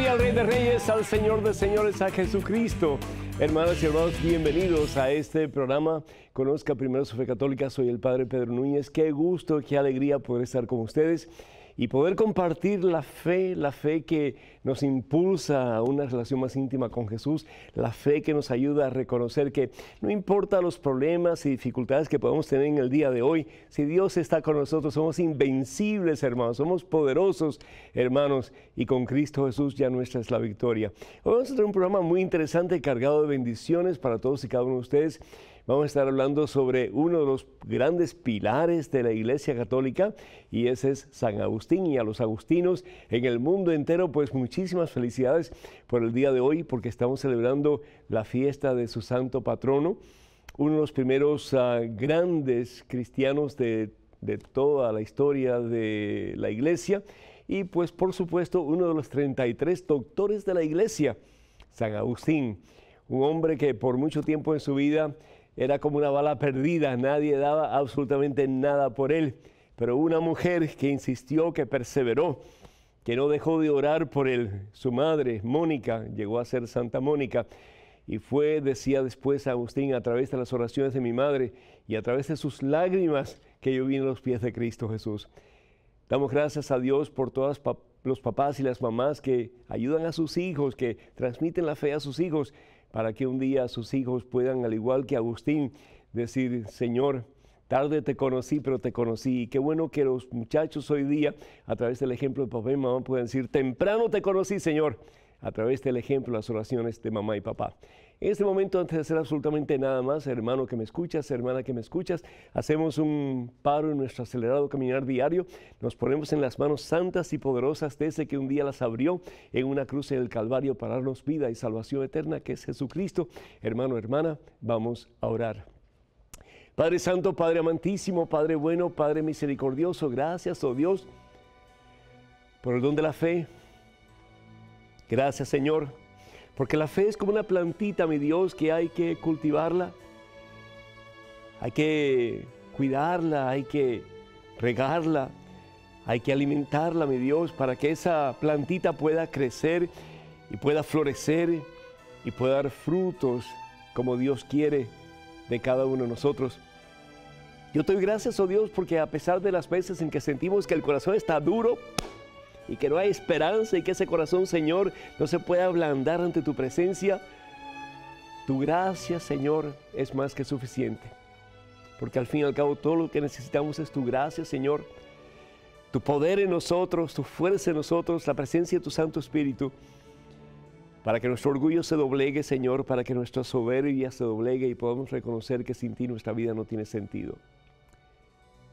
Gloria al Rey de Reyes, al Señor de Señores, a Jesucristo. Hermanas y hermanos, bienvenidos a este programa. Conozca primero su fe católica. Soy el Padre Pedro Núñez. Qué gusto, qué alegría poder estar con ustedes y poder compartir la fe que nos impulsa a una relación más íntima con Jesús, la fe que nos ayuda a reconocer que no importa los problemas y dificultades que podamos tener en el día de hoy, si Dios está con nosotros, somos invencibles, hermanos, somos poderosos, hermanos, y con Cristo Jesús ya nuestra es la victoria. Hoy vamos a tener un programa muy interesante, cargado de bendiciones para todos y cada uno de ustedes. Vamos a estar hablando sobre uno de los grandes pilares de la Iglesia Católica, y ese es San Agustín. Y a los agustinos en el mundo entero, pues muchísimas felicidades por el día de hoy, porque estamos celebrando la fiesta de su santo patrono, uno de los primeros grandes cristianos de toda la historia de la Iglesia, y pues por supuesto uno de los 33 doctores de la Iglesia, San Agustín, un hombre que por mucho tiempo en su vida era como una bala perdida, nadie daba absolutamente nada por él, pero una mujer que insistió, que perseveró, que no dejó de orar por él, su madre, Mónica, llegó a ser Santa Mónica, y fue, decía después Agustín, a través de las oraciones de mi madre y a través de sus lágrimas que yo vi en los pies de Cristo Jesús. Damos gracias a Dios por todos los papás y las mamás que ayudan a sus hijos, que transmiten la fe a sus hijos, para que un día sus hijos puedan, al igual que Agustín, decir: Señor, tarde te conocí, pero te conocí. Y qué bueno que los muchachos hoy día, a través del ejemplo de papá y mamá, pueden decir: temprano te conocí, Señor, a través del ejemplo, las oraciones de mamá y papá. En este momento, antes de hacer absolutamente nada más, hermano que me escuchas, hermana que me escuchas, hacemos un paro en nuestro acelerado caminar diario, nos ponemos en las manos santas y poderosas de ese que un día las abrió en una cruz en el Calvario para darnos vida y salvación eterna, que es Jesucristo. Hermano, hermana, vamos a orar. Padre Santo, Padre amantísimo, Padre bueno, Padre misericordioso, gracias, oh Dios, por el don de la fe. Gracias, Señor, porque la fe es como una plantita, mi Dios, que hay que cultivarla, hay que cuidarla, hay que regarla, hay que alimentarla, mi Dios, para que esa plantita pueda crecer y pueda florecer y pueda dar frutos como Dios quiere de cada uno de nosotros. Yo te doy gracias, oh Dios, porque a pesar de las veces en que sentimos que el corazón está duro y que no hay esperanza y que ese corazón, Señor, no se puede ablandar ante tu presencia, tu gracia, Señor, es más que suficiente. Porque al fin y al cabo todo lo que necesitamos es tu gracia, Señor, tu poder en nosotros, tu fuerza en nosotros, la presencia de tu Santo Espíritu, para que nuestro orgullo se doblegue, Señor, para que nuestra soberbia se doblegue y podamos reconocer que sin ti nuestra vida no tiene sentido.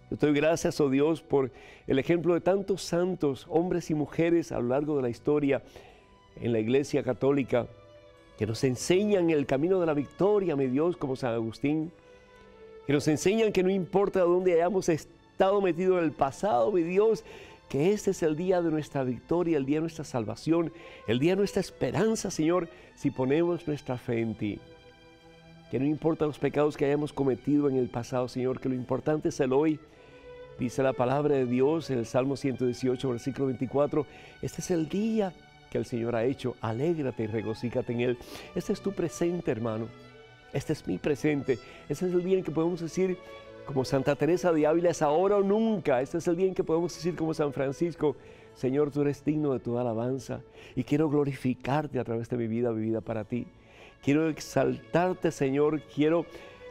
Yo te doy gracias, oh Dios, por el ejemplo de tantos santos, hombres y mujeres a lo largo de la historia en la Iglesia Católica, que nos enseñan el camino de la victoria, mi Dios, como San Agustín, que nos enseñan que no importa dónde hayamos estado metidos en el pasado, mi Dios, que este es el día de nuestra victoria, el día de nuestra salvación, el día de nuestra esperanza, Señor, si ponemos nuestra fe en ti. Que no importa los pecados que hayamos cometido en el pasado, Señor, que lo importante es el hoy. Dice la palabra de Dios en el Salmo 118, versículo 24, este es el día que el Señor ha hecho, alégrate y regocíjate en él. Este es tu presente, hermano, este es mi presente, este es el día en que podemos decir, como Santa Teresa de Ávila, es ahora o nunca. Este es el día en que podemos decir como San Francisco, Señor, tú eres digno de toda alabanza y quiero glorificarte a través de mi vida vivida para ti. Quiero exaltarte, Señor, quiero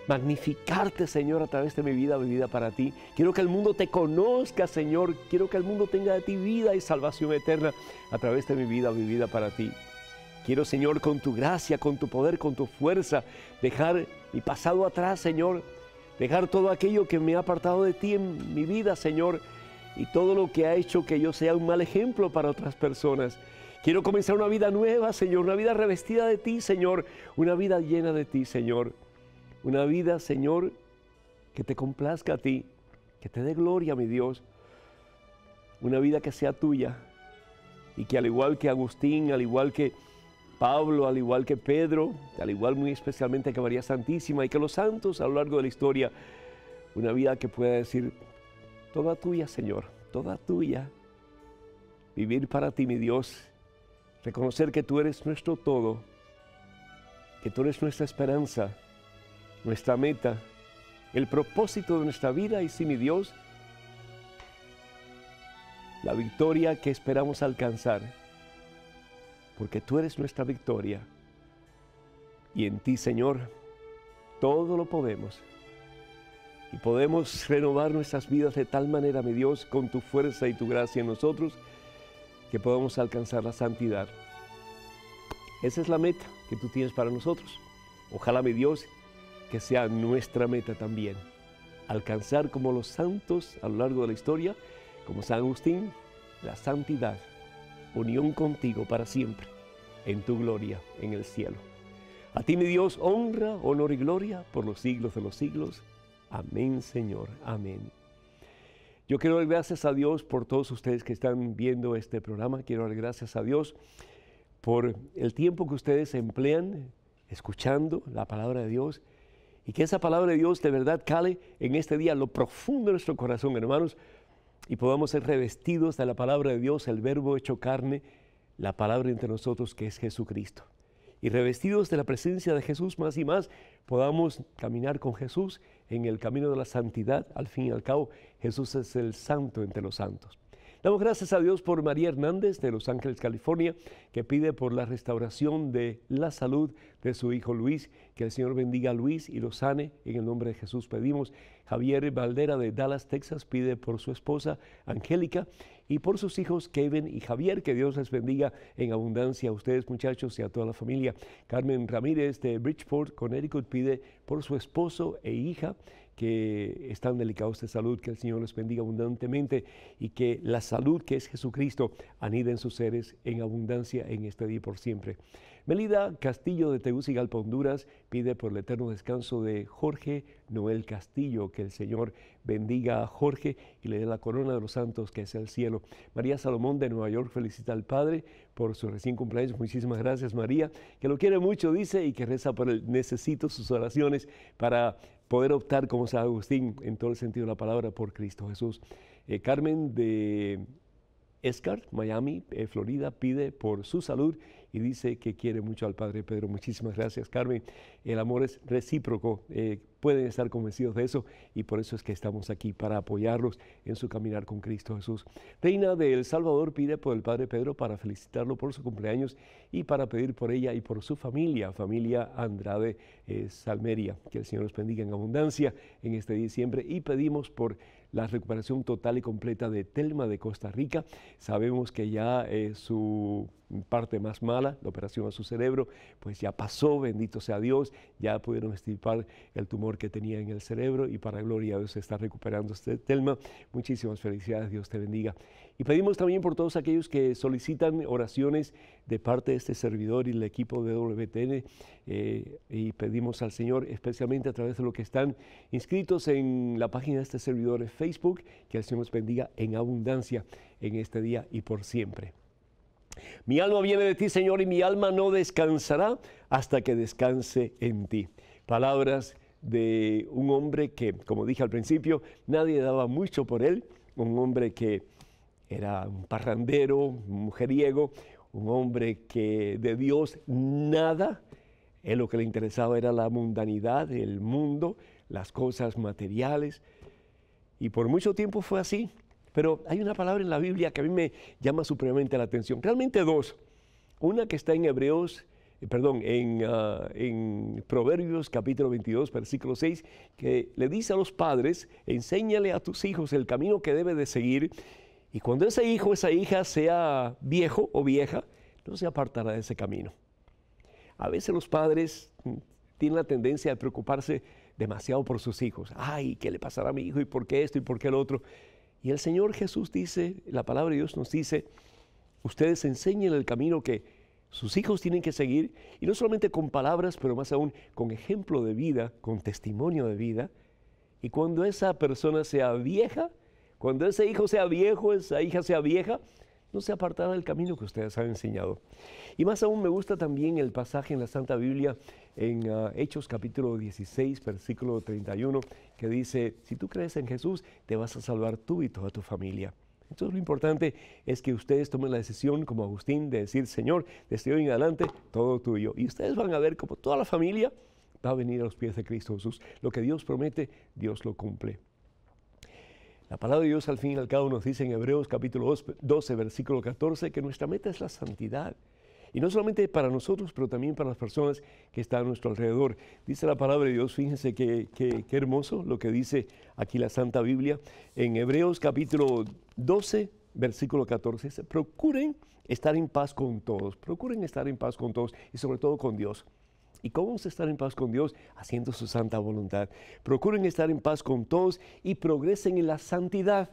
magnificarte, Señor, a través de mi vida vivida para ti. Quiero que el mundo te conozca, Señor. Quiero que el mundo tenga de ti vida y salvación eterna a través de mi vida vivida para ti. Quiero, Señor, con tu gracia, con tu poder, con tu fuerza, dejar mi pasado atrás, Señor. Dejar todo aquello que me ha apartado de ti en mi vida, Señor, y todo lo que ha hecho que yo sea un mal ejemplo para otras personas. Quiero comenzar una vida nueva, Señor, una vida revestida de ti, Señor, una vida llena de ti, Señor. Una vida, Señor, que te complazca a ti, que te dé gloria, mi Dios. Una vida que sea tuya y que al igual que Agustín, al igual que Pablo, al igual que Pedro, al igual muy especialmente que María Santísima y que los santos a lo largo de la historia, una vida que pueda decir, toda tuya, Señor, toda tuya. Vivir para ti, mi Dios, reconocer que tú eres nuestro todo, que tú eres nuestra esperanza, nuestra meta, el propósito de nuestra vida y, sí, mi Dios, la victoria que esperamos alcanzar, porque tú eres nuestra victoria y en ti, Señor, todo lo podemos. Y podemos renovar nuestras vidas de tal manera, mi Dios, con tu fuerza y tu gracia en nosotros, que podamos alcanzar la santidad. Esa es la meta que tú tienes para nosotros. Ojalá, mi Dios, que sea nuestra meta también. Alcanzar como los santos a lo largo de la historia, como San Agustín, la santidad, unión contigo para siempre, en tu gloria, en el cielo. A ti, mi Dios, honra, honor y gloria por los siglos de los siglos. Amén, Señor. Amén. Yo quiero dar gracias a Dios por todos ustedes que están viendo este programa. Quiero dar gracias a Dios por el tiempo que ustedes emplean escuchando la palabra de Dios, y que esa palabra de Dios de verdad cale en este día lo profundo de nuestro corazón, hermanos, y podamos ser revestidos de la palabra de Dios, el verbo hecho carne, la palabra entre nosotros que es Jesucristo. Y revestidos de la presencia de Jesús más y más, podamos caminar con Jesús en el camino de la santidad. Al fin y al cabo, Jesús es el santo entre los santos. Damos gracias a Dios por María Hernández de Los Ángeles, California, que pide por la restauración de la salud de su hijo Luis. Que el Señor bendiga a Luis y lo sane. En el nombre de Jesús pedimos. Javier Valdera de Dallas, Texas, pide por su esposa Angélica y por sus hijos Kevin y Javier. Que Dios les bendiga en abundancia a ustedes, muchachos, y a toda la familia. Carmen Ramírez de Bridgeport, Connecticut, pide por su esposo e hija que están delicados de salud. Que el Señor les bendiga abundantemente y que la salud que es Jesucristo anida en sus seres en abundancia en este día y por siempre. Melida Castillo de Tegucigalpa, Honduras, pide por el eterno descanso de Jorge Noel Castillo. Que el Señor bendiga a Jorge y le dé la corona de los santos que es el cielo. María Salomón de Nueva York felicita al Padre por su recién cumpleaños. Muchísimas gracias, María, que lo quiere mucho, dice, y que reza por él. Necesito sus oraciones para poder optar como San Agustín en todo el sentido de la palabra por Cristo Jesús. Carmen de Escart, Miami, Florida, pide por su salud y dice que quiere mucho al Padre Pedro. Muchísimas gracias, Carmen. El amor es recíproco, pueden estar convencidos de eso, y por eso es que estamos aquí, para apoyarlos en su caminar con Cristo Jesús. Reina de El Salvador pide por el Padre Pedro para felicitarlo por su cumpleaños y para pedir por ella y por su familia, familia Andrade Salmeria. Que el Señor los bendiga en abundancia en este día y siempre, y pedimos por la recuperación total y completa de Telma de Costa Rica. Sabemos que ya su parte más mala, la operación a su cerebro, pues ya pasó, bendito sea Dios, ya pudieron extirpar el tumor que tenía en el cerebro, y para gloria de Dios se está recuperando Telma. Muchísimas felicidades, Dios te bendiga. Y pedimos también por todos aquellos que solicitan oraciones de parte de este servidor y el equipo de WTN, y pedimos al Señor, especialmente a través de los que están inscritos en la página de este servidor de Facebook, que el Señor nos bendiga en abundancia en este día y por siempre. Mi alma viene de ti, Señor, y mi alma no descansará hasta que descanse en ti. Palabras de un hombre que, como dije al principio, nadie daba mucho por él, un hombre que era un parrandero, un mujeriego, un hombre que de Dios nada, él lo que le interesaba era la mundanidad, el mundo, las cosas materiales, y por mucho tiempo fue así. Pero hay una palabra en la Biblia que a mí me llama supremamente la atención, realmente dos. Una que está en en Proverbios capítulo 22, versículo 6, que le dice a los padres: enséñale a tus hijos el camino que debe de seguir, y cuando ese hijo, esa hija sea viejo o vieja, no se apartará de ese camino. A veces los padres tienen la tendencia de preocuparse demasiado por sus hijos. Ay, ¿qué le pasará a mi hijo? ¿Y por qué esto? ¿Y por qué lo otro? Y el Señor Jesús dice, la palabra de Dios nos dice: ustedes enseñen el camino que sus hijos tienen que seguir, y no solamente con palabras, pero más aún con ejemplo de vida, con testimonio de vida. Y cuando esa persona sea vieja, cuando ese hijo sea viejo, esa hija sea vieja, no se apartará del camino que ustedes han enseñado. Y más aún me gusta también el pasaje en la Santa Biblia, en Hechos capítulo 16, versículo 31, que dice: si tú crees en Jesús, te vas a salvar tú y toda tu familia. Entonces lo importante es que ustedes tomen la decisión como Agustín de decir, Señor, desde hoy en adelante, todo tuyo. Y ustedes van a ver como toda la familia va a venir a los pies de Cristo Jesús. Lo que Dios promete, Dios lo cumple. La palabra de Dios al fin y al cabo nos dice en Hebreos capítulo 12, versículo 14, que nuestra meta es la santidad. Y no solamente para nosotros, pero también para las personas que están a nuestro alrededor. Dice la palabra de Dios, fíjense qué hermoso lo que dice aquí la Santa Biblia. En Hebreos capítulo 12, versículo 14, dice, procuren estar en paz con todos, procuren estar en paz con todos y sobre todo con Dios. ¿Y cómo vamos a estar en paz con Dios? Haciendo su santa voluntad. Procuren estar en paz con todos y progresen en la santidad.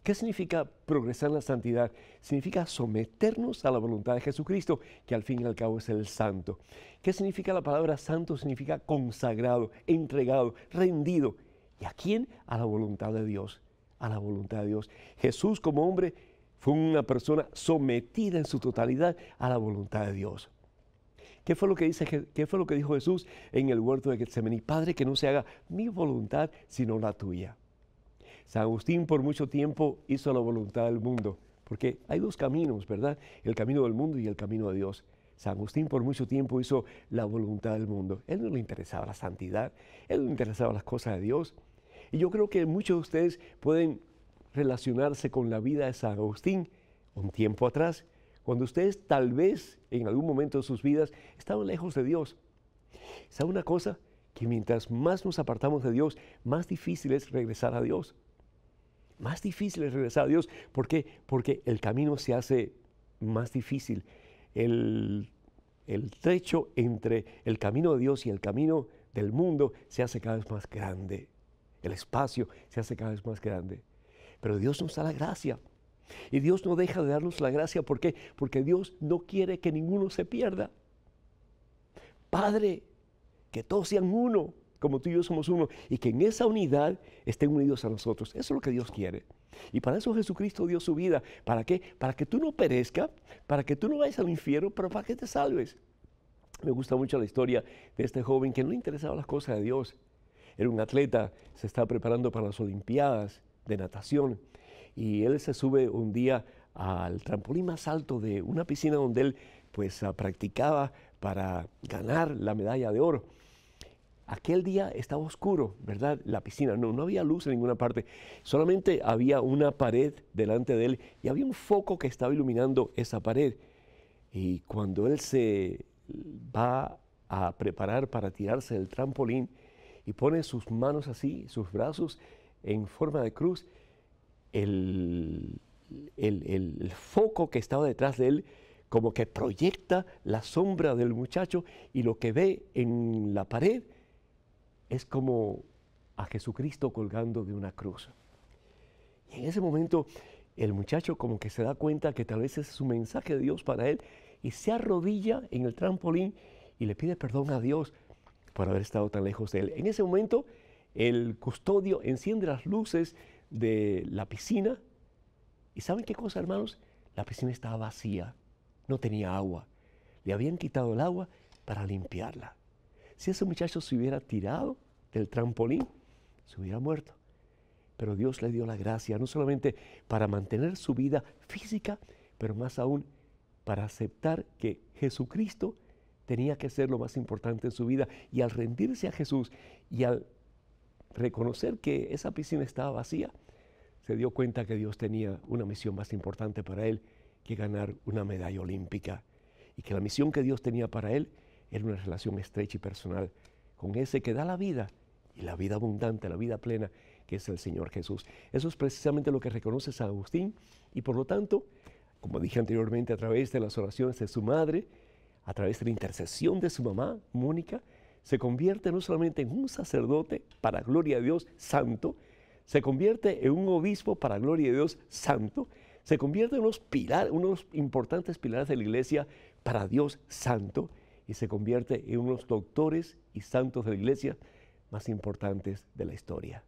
¿Qué significa progresar en la santidad? Significa someternos a la voluntad de Jesucristo, que al fin y al cabo es el santo. ¿Qué significa la palabra santo? Significa consagrado, entregado, rendido. ¿Y a quién? A la voluntad de Dios. A la voluntad de Dios. Jesús como hombre fue una persona sometida en su totalidad a la voluntad de Dios. ¿Qué fue lo que dijo Jesús en el huerto de Getsemaní? Padre, que no se haga mi voluntad, sino la tuya. San Agustín por mucho tiempo hizo la voluntad del mundo, porque hay dos caminos, ¿verdad? El camino del mundo y el camino de Dios. San Agustín por mucho tiempo hizo la voluntad del mundo. Él no le interesaba la santidad, él no le interesaba las cosas de Dios. Y yo creo que muchos de ustedes pueden relacionarse con la vida de San Agustín un tiempo atrás, cuando ustedes tal vez en algún momento de sus vidas estaban lejos de Dios. ¿Sabe una cosa? Que mientras más nos apartamos de Dios, más difícil es regresar a Dios. Más difícil es regresar a Dios. ¿Por qué? Porque el camino se hace más difícil. El trecho entre el camino de Dios y el camino del mundo se hace cada vez más grande. El espacio se hace cada vez más grande. Pero Dios nos da la gracia. Y Dios no deja de darnos la gracia. ¿Por qué? Porque Dios no quiere que ninguno se pierda. Padre, que todos sean uno, como tú y yo somos uno, y que en esa unidad estén unidos a nosotros. Eso es lo que Dios quiere. Y para eso Jesucristo dio su vida. ¿Para qué? Para que tú no perezcas, para que tú no vayas al infierno, pero para que te salves. Me gusta mucho la historia de este joven que no le interesaban las cosas de Dios. Era un atleta, se estaba preparando para las Olimpiadas de natación. Y él se sube un día al trampolín más alto de una piscina donde él pues practicaba para ganar la medalla de oro. Aquel día estaba oscuro, ¿verdad? La piscina, no había luz en ninguna parte. Solamente había una pared delante de él y había un foco que estaba iluminando esa pared. Y cuando él se va a preparar para tirarse del trampolín y pone sus manos así, sus brazos en forma de cruz, el foco que estaba detrás de él como que proyecta la sombra del muchacho y lo que ve en la pared es como a Jesucristo colgando de una cruz. Y en ese momento el muchacho como que se da cuenta que tal vez ese es su mensaje de Dios para él y se arrodilla en el trampolín y le pide perdón a Dios por haber estado tan lejos de él. En ese momento el custodio enciende las luces de la piscina y ¿saben qué cosa, hermanos? La piscina estaba vacía, no tenía agua. Le habían quitado el agua para limpiarla. Si ese muchacho se hubiera tirado del trampolín, se hubiera muerto. Pero Dios le dio la gracia, no solamente para mantener su vida física, pero más aún para aceptar que Jesucristo tenía que ser lo más importante en su vida. Y al rendirse a Jesús y al reconocer que esa piscina estaba vacía, se dio cuenta que Dios tenía una misión más importante para él que ganar una medalla olímpica. Y que la misión que Dios tenía para él era una relación estrecha y personal con ese que da la vida, y la vida abundante, la vida plena, que es el Señor Jesús. Eso es precisamente lo que reconoce San Agustín, y por lo tanto, como dije anteriormente, a través de las oraciones de su madre, a través de la intercesión de su mamá, Mónica, se convierte no solamente en un sacerdote para gloria de Dios santo, se convierte en un obispo para gloria de Dios santo, se convierte en unos importantes pilares de la iglesia para Dios santo, y se convierte en unos doctores y santos de la iglesia más importantes de la historia.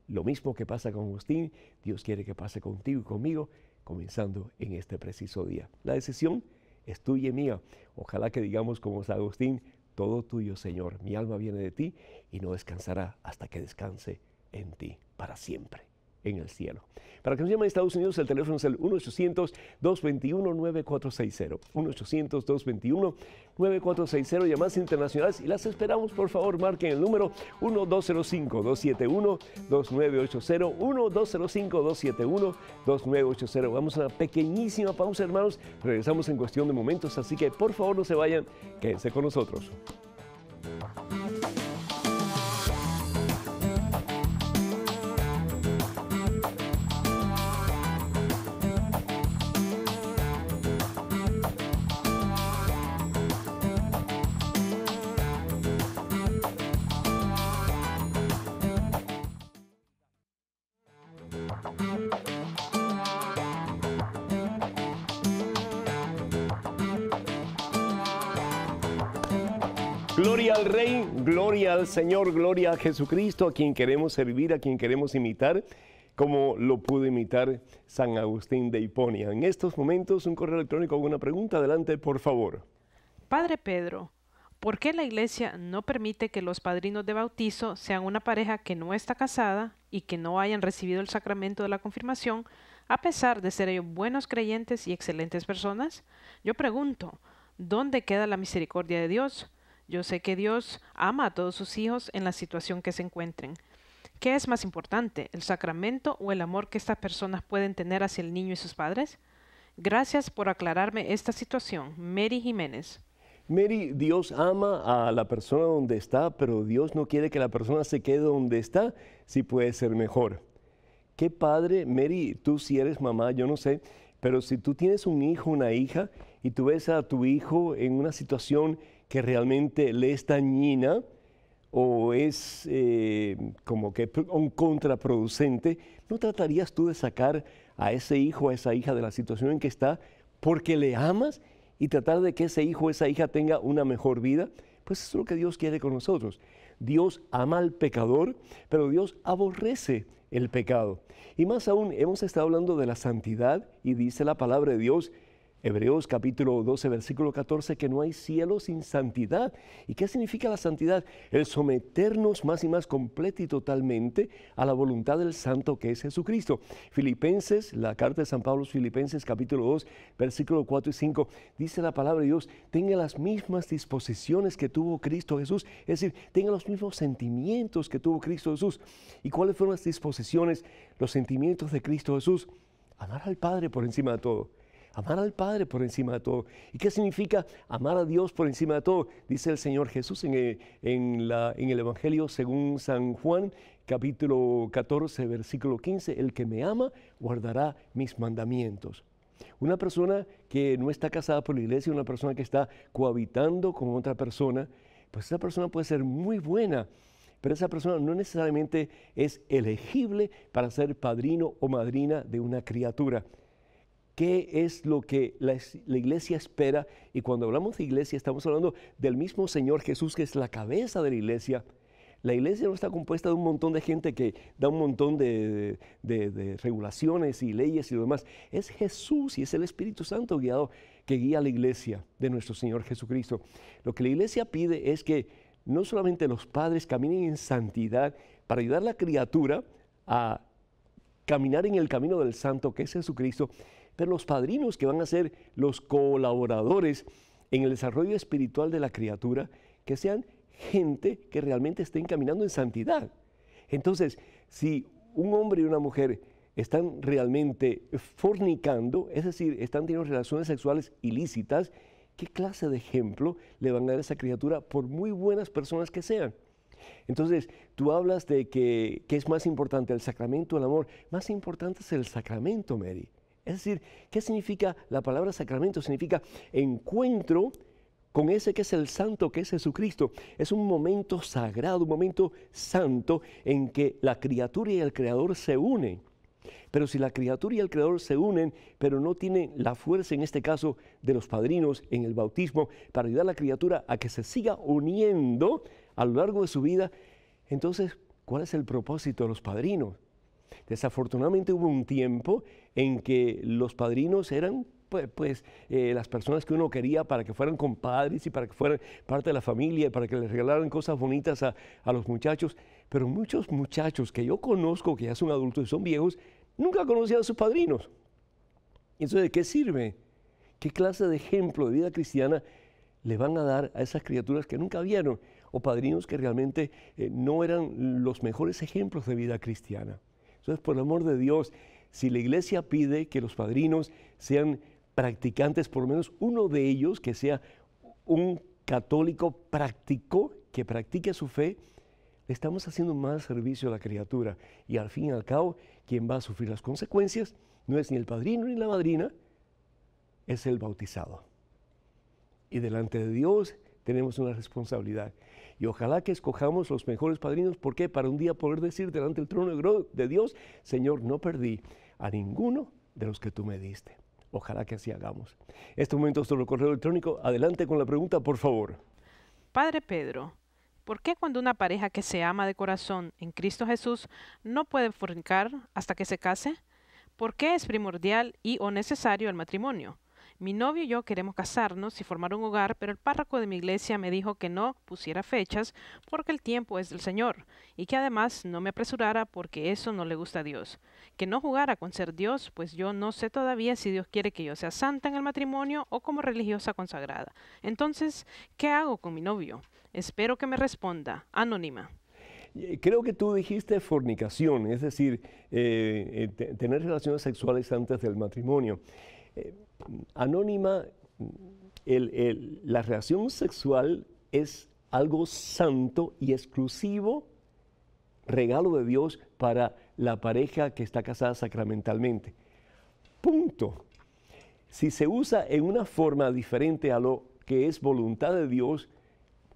Lo mismo que pasa con Agustín, Dios quiere que pase contigo y conmigo, comenzando en este preciso día. La decisión es tuya y mía. Ojalá que digamos como San Agustín, todo tuyo, Señor. Mi alma viene de ti y no descansará hasta que descanse en ti para siempre. en el cielo. Para que nos llamen a Estados Unidos, el teléfono es el 1-800-221-9460. 1-800-221-9460. Llamadas internacionales y las esperamos. Por favor, marquen el número 1-205-271-2980. 1-205-271-2980. Vamos a una pequeñísima pausa, hermanos. Regresamos en cuestión de momentos, así que por favor no se vayan. Quédense con nosotros. Gloria al Rey, gloria al Señor, gloria a Jesucristo, a quien queremos servir, a quien queremos imitar, como lo pudo imitar San Agustín de Hiponia. En estos momentos, un correo electrónico con una pregunta. Adelante, por favor. Padre Pedro, ¿por qué la Iglesia no permite que los padrinos de bautizo sean una pareja que no está casada y que no hayan recibido el sacramento de la confirmación, a pesar de ser ellos buenos creyentes y excelentes personas? Yo pregunto, ¿dónde queda la misericordia de Dios? Yo sé que Dios ama a todos sus hijos en la situación que se encuentren. ¿Qué es más importante, el sacramento o el amor que estas personas pueden tener hacia el niño y sus padres? Gracias por aclararme esta situación. Mary Jiménez. Mary, Dios ama a la persona donde está, pero Dios no quiere que la persona se quede donde está, si puede ser mejor. ¿Qué padre, Mary, tú si eres mamá, yo no sé, pero si tú tienes un hijo, una hija, y tú ves a tu hijo en una situación que realmente le es dañina o es como que un contraproducente, ¿no tratarías tú de sacar a ese hijo, a esa hija de la situación en que está porque le amas y tratar de que ese hijo o esa hija tenga una mejor vida? Pues eso es lo que Dios quiere con nosotros. Dios ama al pecador, pero Dios aborrece el pecado. Y más aún, hemos estado hablando de la santidad y dice la palabra de Dios, Hebreos capítulo 12, versículo 14, que no hay cielo sin santidad. ¿Y qué significa la santidad? El someternos más y más completa y totalmente a la voluntad del Santo que es Jesucristo. Filipenses, la carta de San Pablo a los Filipenses capítulo 2, versículo 4 y 5, dice la palabra de Dios, tenga las mismas disposiciones que tuvo Cristo Jesús, es decir, tenga los mismos sentimientos que tuvo Cristo Jesús. ¿Y cuáles fueron las disposiciones, los sentimientos de Cristo Jesús? Amar al Padre por encima de todo. Amar al Padre por encima de todo. ¿Y qué significa amar a Dios por encima de todo? Dice el Señor Jesús en el Evangelio según San Juan, capítulo 14, versículo 15, el que me ama guardará mis mandamientos. Una persona que no está casada por la iglesia, una persona que está cohabitando con otra persona, pues esa persona puede ser muy buena, pero esa persona no necesariamente es elegible para ser padrino o madrina de una criatura. ¿Qué es lo que la iglesia espera? Y cuando hablamos de iglesia estamos hablando del mismo Señor Jesús, que es la cabeza de la iglesia. La iglesia no está compuesta de un montón de gente que da un montón de regulaciones y leyes y lo demás. Es Jesús y es el Espíritu Santo que guía a la iglesia de nuestro Señor Jesucristo. Lo que la iglesia pide es que no solamente los padres caminen en santidad para ayudar a la criatura a caminar en el camino del Santo que es Jesucristo, pero los padrinos que van a ser los colaboradores en el desarrollo espiritual de la criatura, que sean gente que realmente estén caminando en santidad. Entonces, si un hombre y una mujer están realmente fornicando, es decir, están teniendo relaciones sexuales ilícitas, ¿qué clase de ejemplo le van a dar a esa criatura por muy buenas personas que sean? Entonces, tú hablas de que es más importante el sacramento o el amor. Más importante es el sacramento, Mary. Es decir, ¿qué significa la palabra sacramento? Significa encuentro con ese que es el santo, que es Jesucristo. Es un momento sagrado, un momento santo en que la criatura y el Creador se unen. Pero si la criatura y el Creador se unen, pero no tienen la fuerza, en este caso, de los padrinos en el bautismo, para ayudar a la criatura a que se siga uniendo a lo largo de su vida, entonces, ¿cuál es el propósito de los padrinos? Desafortunadamente hubo un tiempo en que los padrinos eran las personas que uno quería para que fueran compadres y para que fueran parte de la familia, para que les regalaran cosas bonitas a los muchachos. Pero muchos muchachos que yo conozco, que ya son adultos y son viejos, nunca conocían a sus padrinos. Entonces, ¿de qué sirve? ¿Qué clase de ejemplo de vida cristiana le van a dar a esas criaturas que nunca vieron? O padrinos que realmente no eran los mejores ejemplos de vida cristiana. Entonces, por el amor de Dios, si la iglesia pide que los padrinos sean practicantes, por lo menos uno de ellos que sea un católico práctico, que practique su fe, le estamos haciendo más servicio a la criatura. Y al fin y al cabo, quien va a sufrir las consecuencias no es ni el padrino ni la madrina, es el bautizado. Y delante de Dios tenemos una responsabilidad. Y ojalá que escojamos los mejores padrinos. ¿Por qué? Para un día poder decir delante del trono de Dios, Señor, no perdí a ninguno de los que tú me diste. Ojalá que así hagamos. Este momento es todo correo electrónico. Adelante con la pregunta, por favor. Padre Pedro, ¿por qué cuando una pareja que se ama de corazón en Cristo Jesús no puede fornicar hasta que se case? ¿Por qué es primordial y o necesario el matrimonio? Mi novio y yo queremos casarnos y formar un hogar, pero el párroco de mi iglesia me dijo que no pusiera fechas porque el tiempo es del Señor y que además no me apresurara porque eso no le gusta a Dios. Que no jugara con ser Dios, pues yo no sé todavía si Dios quiere que yo sea santa en el matrimonio o como religiosa consagrada. Entonces, ¿qué hago con mi novio? Espero que me responda. Anónima. Creo que tú dijiste fornicación, es decir, tener relaciones sexuales antes del matrimonio. Anónima, la relación sexual es algo santo y exclusivo, regalo de Dios para la pareja que está casada sacramentalmente. Punto. Si se usa en una forma diferente a lo que es voluntad de Dios,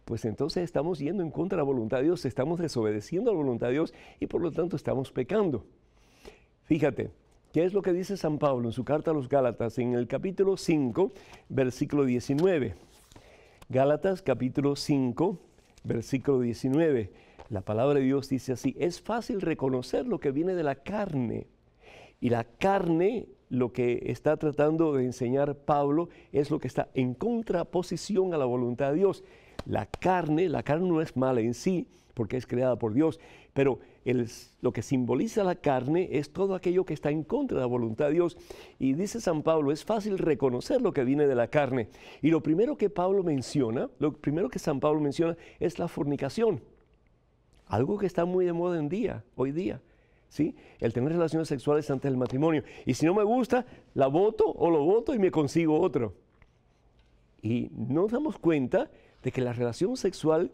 pues entonces estamos yendo en contra de la voluntad de Dios, estamos desobedeciendo a la voluntad de Dios y por lo tanto estamos pecando. Fíjate, ¿qué es lo que dice San Pablo en su carta a los Gálatas en el capítulo 5, versículo 19? Gálatas capítulo 5, versículo 19. La palabra de Dios dice así: es fácil reconocer lo que viene de la carne. Y la carne, lo que está tratando de enseñar Pablo, es lo que está en contraposición a la voluntad de Dios. La carne no es mala en sí, porque es creada por Dios, pero lo que simboliza la carne es todo aquello que está en contra de la voluntad de Dios. Y dice San Pablo, es fácil reconocer lo que viene de la carne. Y lo primero que San Pablo menciona es la fornicación, algo que está muy de moda hoy día. ¿Sí? El tener relaciones sexuales antes del matrimonio. Y si no me gusta, la voto o lo voto y me consigo otro. Y nos damos cuenta de que la relación sexual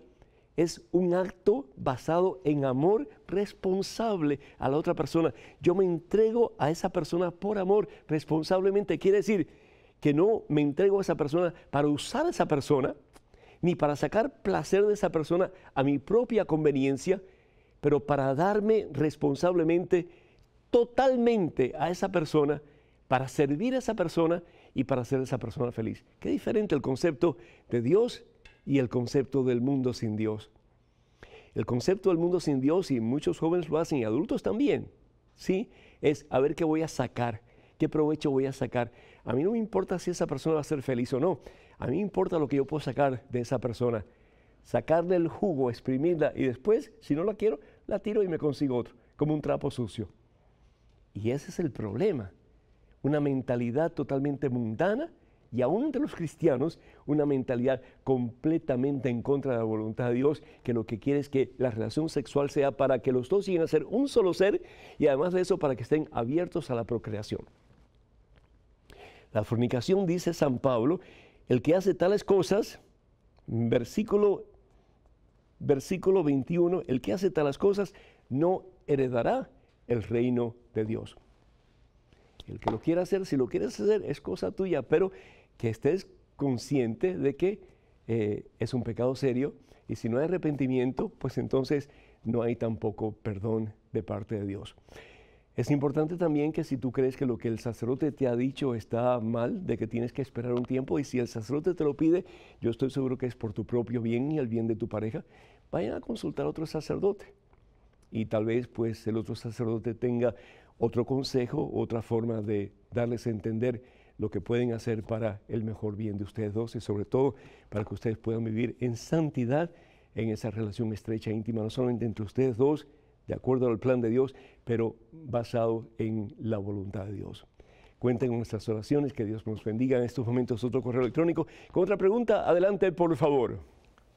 es un acto basado en amor responsable a la otra persona. Yo me entrego a esa persona por amor responsablemente. Quiere decir que no me entrego a esa persona para usar a esa persona, ni para sacar placer de esa persona a mi propia conveniencia, pero para darme responsablemente, totalmente a esa persona, para servir a esa persona y para hacer a esa persona feliz. Qué diferente el concepto de Dios y el concepto del mundo sin Dios. El concepto del mundo sin Dios, y muchos jóvenes lo hacen y adultos también, ¿sí? Es a ver qué voy a sacar, qué provecho voy a sacar. A mí no me importa si esa persona va a ser feliz o no. A mí me importa lo que yo puedo sacar de esa persona. Sacarle el jugo, exprimirla y después, si no la quiero, la tiro y me consigo otro, como un trapo sucio. Y ese es el problema. Una mentalidad totalmente mundana y aún entre los cristianos, una mentalidad completamente en contra de la voluntad de Dios, que lo que quiere es que la relación sexual sea para que los dos lleguen a ser un solo ser y además de eso para que estén abiertos a la procreación. La fornicación, dice San Pablo, el que hace tales cosas, versículo 21, el que hace tales cosas no heredará el reino de Dios. El que lo quiera hacer, si lo quieres hacer, es cosa tuya, pero que estés consciente de que es un pecado serio y si no hay arrepentimiento, pues entonces no hay tampoco perdón de parte de Dios. Es importante también que si tú crees que lo que el sacerdote te ha dicho está mal, de que tienes que esperar un tiempo, y si el sacerdote te lo pide, yo estoy seguro que es por tu propio bien y el bien de tu pareja, vayan a consultar a otro sacerdote. Y tal vez pues el otro sacerdote tenga otro consejo, otra forma de darles a entender lo que pueden hacer para el mejor bien de ustedes dos y sobre todo para que ustedes puedan vivir en santidad en esa relación estrecha e íntima, no solamente entre ustedes dos, de acuerdo al plan de Dios, pero basado en la voluntad de Dios. Cuenten con nuestras oraciones, que Dios nos bendiga. En estos momentos otro correo electrónico. Con otra pregunta, adelante por favor.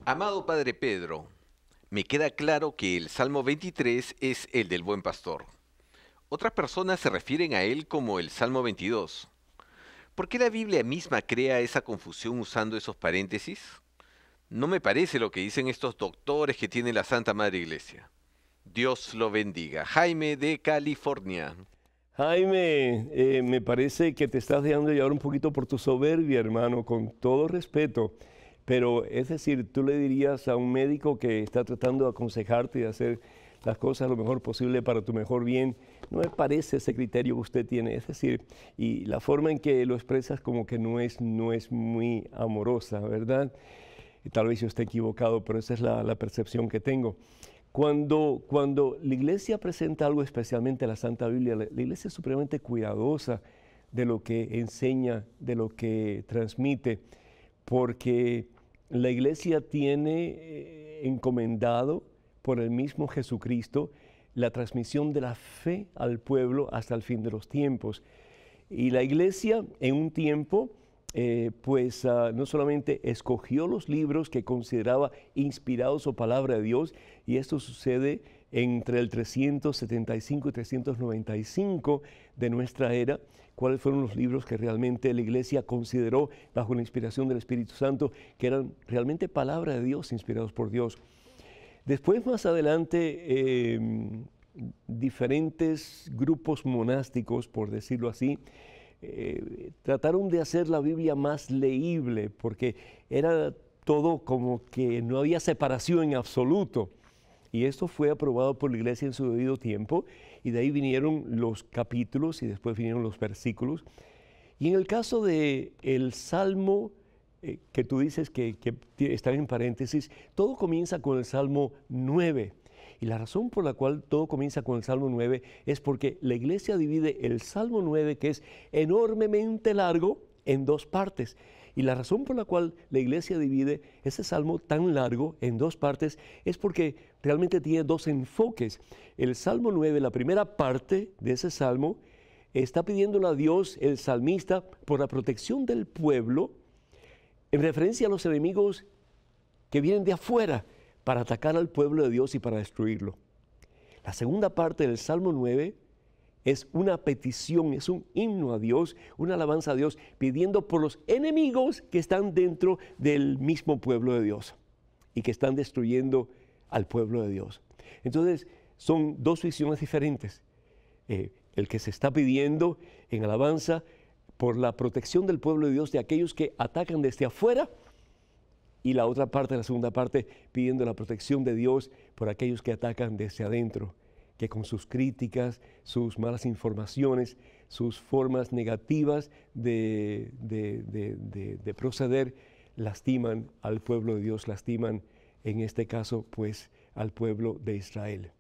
Amado Padre Pedro, me queda claro que el Salmo 23 es el del Buen Pastor. Otras personas se refieren a él como el Salmo 22. ¿Por qué la Biblia misma crea esa confusión usando esos paréntesis? No me parece lo que dicen estos doctores que tiene la Santa Madre Iglesia. Dios lo bendiga. Jaime de California. Jaime, me parece que te estás dejando llevar un poquito por tu soberbia, hermano, con todo respeto. Pero es decir, tú le dirías a un médico que está tratando de aconsejarte y de hacer las cosas lo mejor posible para tu mejor bien, no me parece ese criterio que usted tiene. Es decir, y la forma en que lo expresas como que no es muy amorosa, ¿verdad? Y tal vez yo esté equivocado, pero esa es la percepción que tengo. Cuando la iglesia presenta algo, especialmente la Santa Biblia, la iglesia es supremamente cuidadosa de lo que enseña, de lo que transmite, porque la iglesia tiene encomendado por el mismo Jesucristo la transmisión de la fe al pueblo hasta el fin de los tiempos. Y la iglesia en un tiempo no solamente escogió los libros que consideraba inspirados o palabra de Dios, y esto sucede entre el 375 y 395 de nuestra era, cuáles fueron los libros que realmente la iglesia consideró bajo la inspiración del Espíritu Santo, que eran realmente palabra de Dios, inspirados por Dios. Después, más adelante, diferentes grupos monásticos, por decirlo así, trataron de hacer la Biblia más leíble, porque era todo como que no había separación en absoluto. Y esto fue aprobado por la iglesia en su debido tiempo, y de ahí vinieron los capítulos y después vinieron los versículos. Y en el caso del Salmo que tú dices que está en paréntesis, todo comienza con el Salmo 9. Y la razón por la cual todo comienza con el Salmo 9 es porque la iglesia divide el Salmo 9, que es enormemente largo, en dos partes. Y la razón por la cual la iglesia divide ese salmo tan largo en dos partes es porque realmente tiene dos enfoques. El Salmo 9, la primera parte de ese salmo, está pidiéndole a Dios, el salmista, por la protección del pueblo, en referencia a los enemigos que vienen de afuera para atacar al pueblo de Dios y para destruirlo. La segunda parte del Salmo 9 es una petición, es un himno a Dios, una alabanza a Dios, pidiendo por los enemigos que están dentro del mismo pueblo de Dios y que están destruyendo al pueblo de Dios. Entonces, son dos visiones diferentes. El que se está pidiendo en alabanza por la protección del pueblo de Dios de aquellos que atacan desde afuera, y la otra parte, la segunda parte, pidiendo la protección de Dios por aquellos que atacan desde adentro, que con sus críticas, sus malas informaciones, sus formas negativas de proceder, lastiman al pueblo de Dios, lastiman en este caso pues al pueblo de Israel.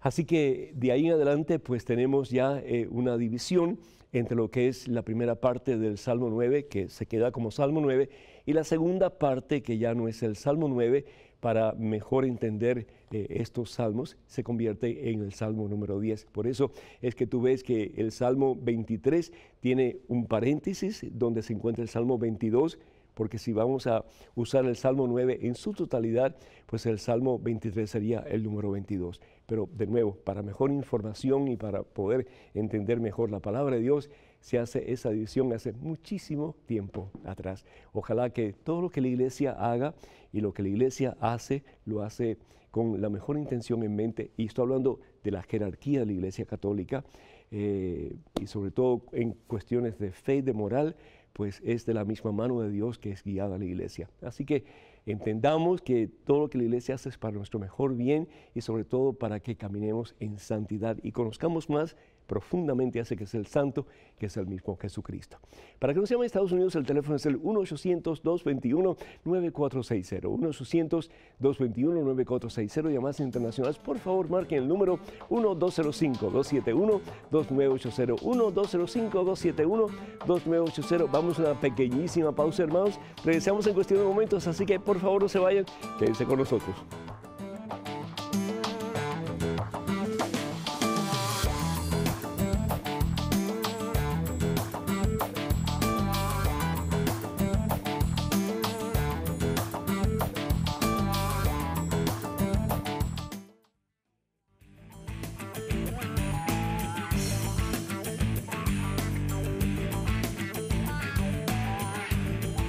Así que de ahí en adelante pues tenemos ya una división entre lo que es la primera parte del Salmo 9, que se queda como Salmo 9, y la segunda parte, que ya no es el Salmo 9, para mejor entender estos salmos, se convierte en el Salmo número 10. Por eso es que tú ves que el Salmo 23 tiene un paréntesis donde se encuentra el Salmo 22, porque si vamos a usar el Salmo 9 en su totalidad, pues el Salmo 23 sería el número 22. Pero de nuevo, para mejor información y para poder entender mejor la palabra de Dios, se hace esa división hace muchísimo tiempo atrás. Ojalá que todo lo que la iglesia haga y lo que la iglesia hace, lo hace con la mejor intención en mente. Y estoy hablando de la jerarquía de la iglesia católica y sobre todo en cuestiones de fe y de moral, pues es de la misma mano de Dios que es guiada la iglesia. Así que entendamos que todo lo que la iglesia hace es para nuestro mejor bien y sobre todo para que caminemos en santidad y conozcamos más profundamente hace que sea el santo, que es el mismo Jesucristo. Para que nos llame a Estados Unidos, el teléfono es el 1-800-221-9460. 1-800-221-9460. Llamadas internacionales, por favor, marquen el número 1-205-271-2980. 1-205-271-2980. Vamos a una pequeñísima pausa, hermanos. Regresamos en cuestión de momentos, así que por favor no se vayan, quédense con nosotros.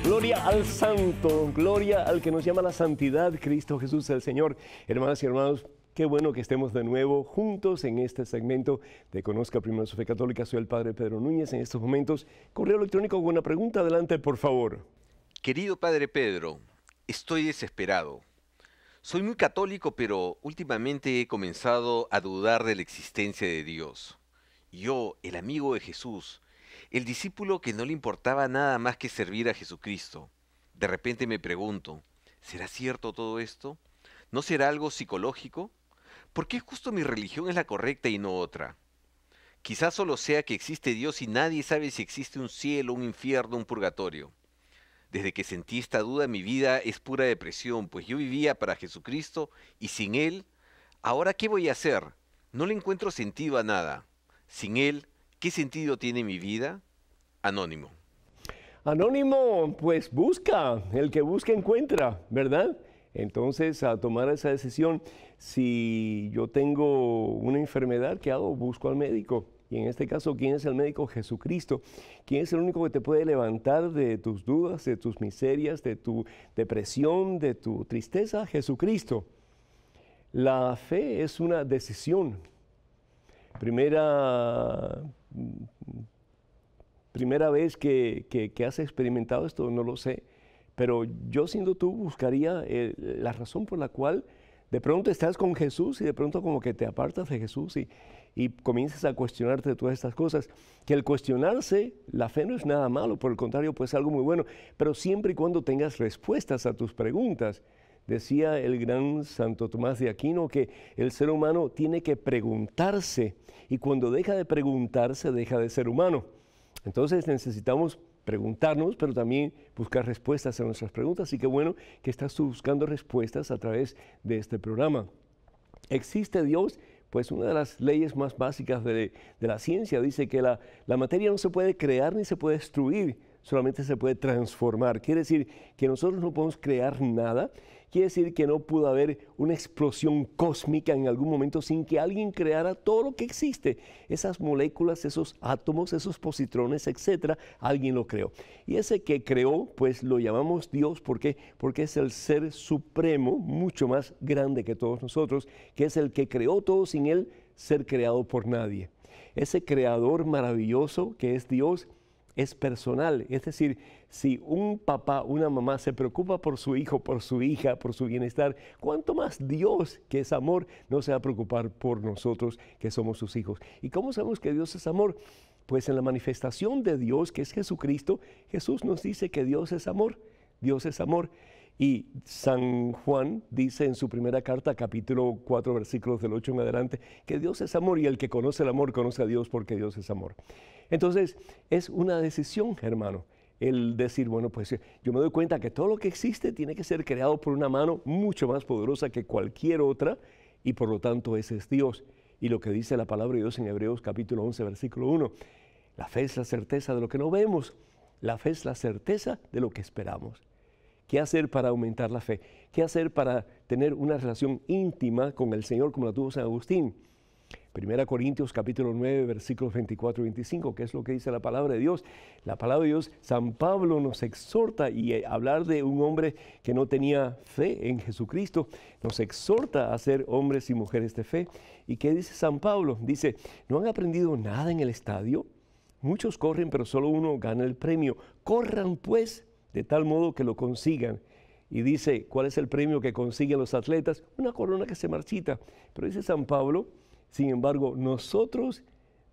Gloria al Santo, gloria al que nos llama a la santidad, Cristo Jesús el Señor. Hermanas y hermanos, qué bueno que estemos de nuevo juntos en este segmento de Conozca Primero su Fe Católica. Soy el Padre Pedro Núñez. En estos momentos, correo electrónico con una pregunta. Adelante, por favor. Querido Padre Pedro, estoy desesperado. Soy muy católico, pero últimamente he comenzado a dudar de la existencia de Dios. Yo, el amigo de Jesús, el discípulo que no le importaba nada más que servir a Jesucristo. De repente me pregunto, ¿será cierto todo esto? ¿No será algo psicológico? ¿Por qué justo mi religión es la correcta y no otra? Quizás solo sea que existe Dios y nadie sabe si existe un cielo, un infierno, un purgatorio. Desde que sentí esta duda, mi vida es pura depresión, pues yo vivía para Jesucristo y sin Él, ¿ahora qué voy a hacer? No le encuentro sentido a nada. Sin Él, ¿qué sentido tiene mi vida? Anónimo. Anónimo, pues busca, el que busca encuentra, ¿verdad? Entonces, a tomar esa decisión, si yo tengo una enfermedad, ¿qué hago? Busco al médico. Y en este caso, ¿quién es el médico? Jesucristo. ¿Quién es el único que te puede levantar de tus dudas, de tus miserias, de tu depresión, de tu tristeza? Jesucristo. La fe es una decisión. Primera vez que has experimentado esto, no lo sé, pero yo siendo tú buscaría la razón por la cual de pronto estás con Jesús y de pronto como que te apartas de Jesús y comienzas a cuestionarte de todas estas cosas. Que el cuestionarse, la fe no es nada malo, por el contrario, pues es algo muy bueno, pero siempre y cuando tengas respuestas a tus preguntas. Decía el gran Santo Tomás de Aquino que el ser humano tiene que preguntarse y cuando deja de preguntarse, deja de ser humano. Entonces necesitamos preguntarnos, pero también buscar respuestas a nuestras preguntas. Así que bueno que estás tú buscando respuestas a través de este programa. ¿Existe Dios? Pues una de las leyes más básicas de la ciencia dice que la materia no se puede crear ni se puede destruir, solamente se puede transformar. Quiere decir que nosotros no podemos crear nada. Quiere decir que no pudo haber una explosión cósmica en algún momento sin que alguien creara todo lo que existe. Esas moléculas, esos átomos, esos positrones, etcétera, alguien lo creó. Y ese que creó, pues lo llamamos Dios. ¿Por qué? Porque es el ser supremo, mucho más grande que todos nosotros, que es el que creó todo sin él ser creado por nadie. Ese creador maravilloso que es Dios es personal, es decir, si un papá, una mamá se preocupa por su hijo, por su hija, por su bienestar, ¿cuánto más Dios, que es amor, no se va a preocupar por nosotros que somos sus hijos? ¿Y cómo sabemos que Dios es amor? Pues en la manifestación de Dios, que es Jesucristo, Jesús nos dice que Dios es amor, Dios es amor. Y San Juan dice en su primera carta, capítulo 4, versículos del 8 en adelante, que Dios es amor y el que conoce el amor conoce a Dios porque Dios es amor. Entonces, es una decisión, hermano, el decir, bueno, pues yo me doy cuenta que todo lo que existe tiene que ser creado por una mano mucho más poderosa que cualquier otra y por lo tanto ese es Dios. Y lo que dice la palabra de Dios en Hebreos capítulo 11, versículo 1, la fe es la certeza de lo que no vemos, la fe es la certeza de lo que esperamos. ¿Qué hacer para aumentar la fe? ¿Qué hacer para tener una relación íntima con el Señor como la tuvo San Agustín? 1 Corintios capítulo 9, versículos 24 y 25, que es lo que dice la palabra de Dios. La palabra de Dios, San Pablo nos exhorta y hablar de un hombre que no tenía fe en Jesucristo, nos exhorta a ser hombres y mujeres de fe. ¿Y qué dice San Pablo? Dice, ¿no han aprendido nada en el estadio? Muchos corren, pero solo uno gana el premio. Corran pues de tal modo que lo consigan. Y dice, ¿cuál es el premio que consiguen los atletas? Una corona que se marchita. Pero dice San Pablo, sin embargo, nosotros